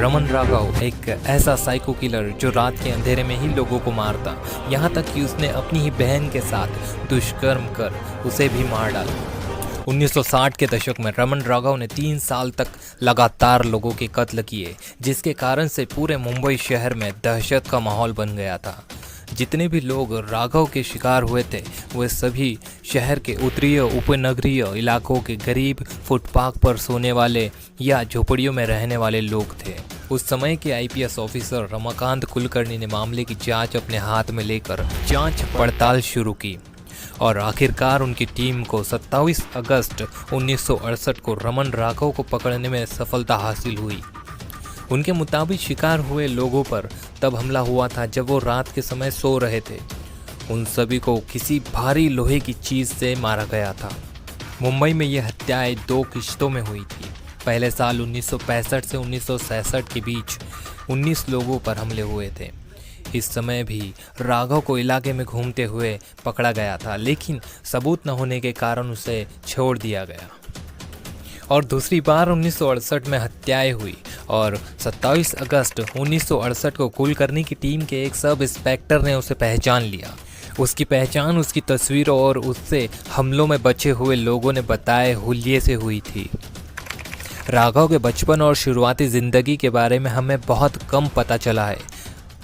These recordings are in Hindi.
रमन राघव एक ऐसा साइको किलर जो रात के अंधेरे में ही लोगों को मारता, यहाँ तक कि उसने अपनी ही बहन के साथ दुष्कर्म कर उसे भी मार डाला। 1960 के दशक में रमन राघव ने 3 साल तक लगातार लोगों के कत्ल किए, जिसके कारण से पूरे मुंबई शहर में दहशत का माहौल बन गया था। जितने भी लोग राघव के शिकार हुए थे वे सभी शहर के उत्तरीय उपनगरीय इलाकों के गरीब, फुटपाथ पर सोने वाले या झोपड़ियों में रहने वाले लोग थे। उस समय के आईपीएस ऑफिसर रमाकांत कुलकर्णी ने मामले की जांच अपने हाथ में लेकर जांच पड़ताल शुरू की और आखिरकार उनकी टीम को 27 अगस्त 1968 को रमन राघव को पकड़ने में सफलता हासिल हुई। उनके मुताबिक शिकार हुए लोगों पर तब हमला हुआ था जब वो रात के समय सो रहे थे। उन सभी को किसी भारी लोहे की चीज़ से मारा गया था। मुंबई में यह हत्याएं 2 किश्तों में हुई थी। पहले साल 1965 से 1966 के बीच 19 लोगों पर हमले हुए थे। इस समय भी राघव को इलाके में घूमते हुए पकड़ा गया था, लेकिन सबूत न होने के कारण उसे छोड़ दिया गया। और दूसरी बार 1968 में हत्याएं हुई और 27 अगस्त 1968 को कुलकर्णी की टीम के एक सब इंस्पेक्टर ने उसे पहचान लिया। उसकी पहचान उसकी तस्वीरों और उससे हमलों में बचे हुए लोगों ने बताए हुलिये से हुई थी। राघव के बचपन और शुरुआती ज़िंदगी के बारे में हमें बहुत कम पता चला है।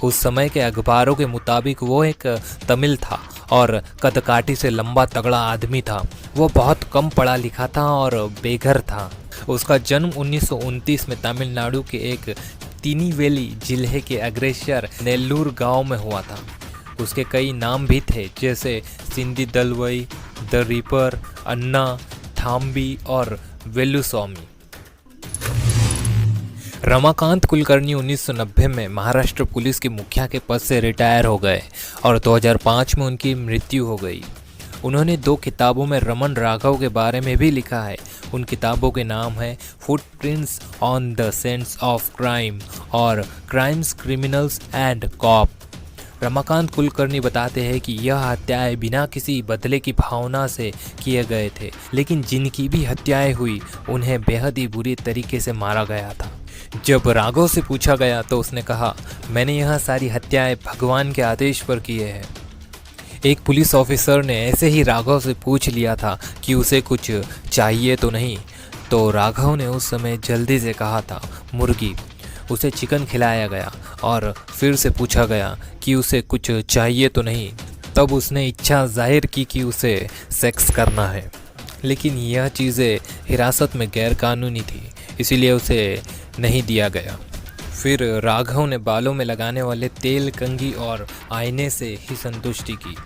उस समय के अखबारों के मुताबिक वो एक तमिल था और कदकाठी से लंबा तगड़ा आदमी था। वो बहुत कम पढ़ा लिखा था और बेघर था। उसका जन्म 1929 में तमिलनाडु के एक तिनीवेली जिले के अग्रसर नेल्लूर गांव में हुआ था। उसके कई नाम भी थे, जैसे सिंधी दलवई, द रिपर, अन्ना, थाम्बी और वेलुस्वामी। रमाकांत कुलकर्णी 1990 में महाराष्ट्र पुलिस के मुखिया के पद से रिटायर हो गए और 2005 में उनकी मृत्यु हो गई। उन्होंने 2 किताबों में रमन राघव के बारे में भी लिखा है। उन किताबों के नाम हैं footprints on the sands of crime और crimes, criminals and cop. Ramakant Kulkarni बताते हैं कि यह हत्याएं बिना किसी बदले की भावना से किए गए थे, लेकिन जिनकी भी हत्याएं हुई उन्हें बेहद ही बुरी तरीके से मारा गया था। जब राघव से पूछा गया तो उसने कहा, मैंने यह सारी हत्याएं भगवान के आदेश पर किए हैं। एक पुलिस ऑफिसर ने ऐसे ही राघव से पूछ लिया था कि उसे कुछ चाहिए तो नहीं, तो राघव ने उस समय जल्दी से कहा था मुर्गी। उसे चिकन खिलाया गया और फिर से पूछा गया कि उसे कुछ चाहिए तो नहीं। तब उसने इच्छा जाहिर की कि उसे सेक्स करना है, लेकिन यह चीज़ें हिरासत में गैरकानूनी थी, इसीलिए उसे नहीं दिया गया। फिर राघव ने बालों में लगाने वाले तेल, कंघी और आईने से ही संतुष्टि की।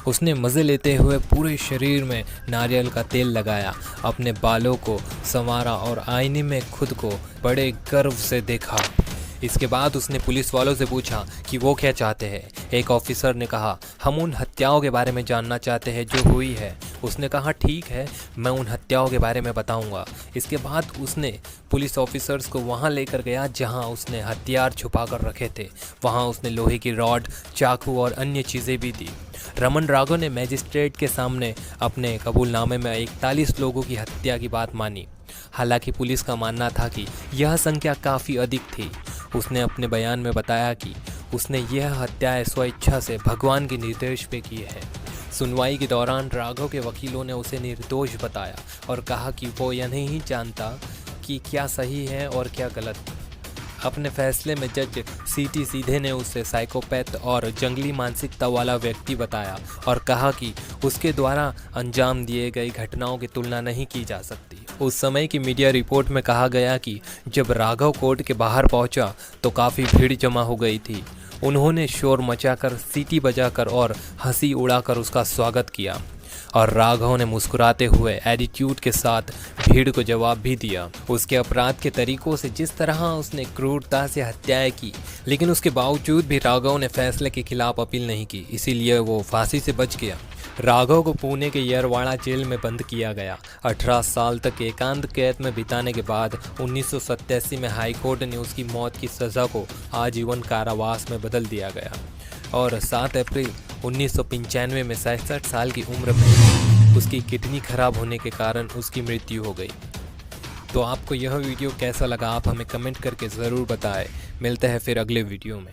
उसने मज़े लेते हुए पूरे शरीर में नारियल का तेल लगाया, अपने बालों को संवारा और आईने में खुद को बड़े गर्व से देखा। इसके बाद उसने पुलिस वालों से पूछा कि वो क्या चाहते हैं। एक ऑफिसर ने कहा, हम उन हत्याओं के बारे में जानना चाहते हैं जो हुई है। उसने कहा, ठीक है, मैं उन हत्याओं के बारे में बताऊंगा। इसके बाद उसने पुलिस ऑफिसर्स को वहां लेकर गया जहां उसने हथियार छुपा कर रखे थे। वहां उसने लोहे की रॉड, चाकू और अन्य चीज़ें भी दी। रमन राघव ने मजिस्ट्रेट के सामने अपने कबूलनामे में 41 लोगों की हत्या की बात मानी। हालांकि पुलिस का मानना था कि यह संख्या काफ़ी अधिक थी। उसने अपने बयान में बताया कि उसने यह हत्याएं स्वेच्छा से भगवान के निर्देश पे की है। सुनवाई के दौरान राघव के वकीलों ने उसे निर्दोष बताया और कहा कि वो यह नहीं जानता कि क्या सही है और क्या गलत। अपने फैसले में जज सीटी सीधे ने उसे साइकोपैथ और जंगली मानसिकता वाला व्यक्ति बताया और कहा कि उसके द्वारा अंजाम दिए गई घटनाओं की तुलना नहीं की जा सकती। उस समय की मीडिया रिपोर्ट में कहा गया कि जब राघव कोर्ट के बाहर पहुंचा तो काफ़ी भीड़ जमा हो गई थी। उन्होंने शोर मचाकर, सीटी बजाकर और हंसी उड़ाकर उसका स्वागत किया और राघव ने मुस्कुराते हुए एटीट्यूड के साथ भीड़ को जवाब भी दिया। उसके अपराध के तरीकों से, जिस तरह उसने क्रूरता से हत्याएं की, लेकिन उसके बावजूद भी राघव ने फैसले के खिलाफ अपील नहीं की, इसीलिए वो फांसी से बच गया। राघव को पुणे के यरवाड़ा जेल में बंद किया गया। 18 साल तक एकांत कैद में बिताने के बाद 1987 में हाईकोर्ट ने उसकी मौत की सज़ा को आजीवन कारावास में बदल दिया गया और 7 अप्रैल 1995 में 67 साल की उम्र में उसकी किडनी खराब होने के कारण उसकी मृत्यु हो गई। तो आपको यह वीडियो कैसा लगा आप हमें कमेंट करके ज़रूर बताएं। मिलते हैं फिर अगले वीडियो में।